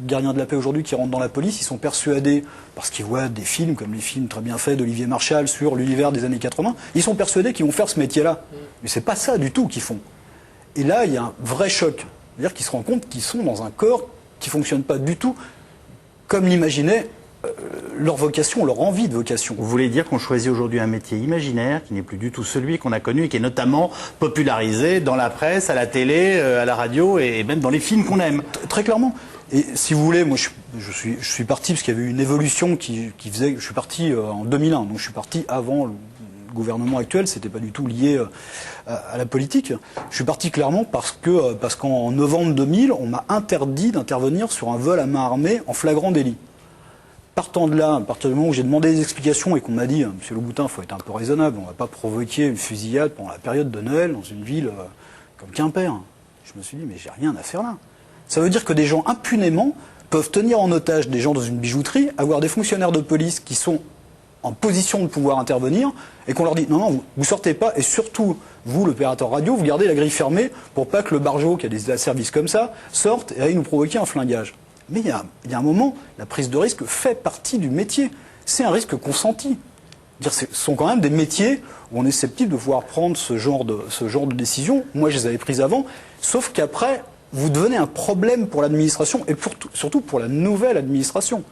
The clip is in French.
gardiens de la paix aujourd'hui qui rentrent dans la police, ils sont persuadés, parce qu'ils voient des films comme les films très bien faits d'Olivier Marchal sur l'univers des années 80, ils sont persuadés qu'ils vont faire ce métier-là. Mais c'est pas ça du tout qu'ils font. Et là, il y a un vrai choc. C'est-à-dire qu'ils se rendent compte qu'ils sont dans un corps qui ne fonctionne pas du tout comme l'imaginait leur vocation, leur envie de vocation. Vous voulez dire qu'on choisit aujourd'hui un métier imaginaire qui n'est plus du tout celui qu'on a connu et qui est notamment popularisé dans la presse, à la télé, à la radio et même dans les films qu'on aime. Très clairement. Et si vous voulez, moi je suis parti parce qu'il y avait eu une évolution qui faisait... Je suis parti en 2001, donc je suis parti avant le gouvernement actuel, c'était pas du tout lié à la politique. Je suis parti clairement parce qu'en novembre 2000, on m'a interdit d'intervenir sur un vol à main armée en flagrant délit. Partant de là, à partir du moment où j'ai demandé des explications et qu'on m'a dit « Monsieur Le Boutin, il faut être un peu raisonnable, on ne va pas provoquer une fusillade pendant la période de Noël dans une ville comme Quimper », je me suis dit « Mais j'ai rien à faire là ». Ça veut dire que des gens impunément peuvent tenir en otage des gens dans une bijouterie, avoir des fonctionnaires de police qui sont en position de pouvoir intervenir et qu'on leur dit « Non, non, vous sortez pas et surtout, vous, l'opérateur radio, vous gardez la grille fermée pour pas que le barjot qui a des services comme ça sorte et aille nous provoquer un flingage ». Mais il y a un moment, la prise de risque fait partie du métier. C'est un risque consenti. Ce sont quand même des métiers où on est susceptible de pouvoir prendre ce genre de décision. Moi, je les avais prises avant, sauf qu'après, vous devenez un problème pour l'administration et surtout pour la nouvelle administration.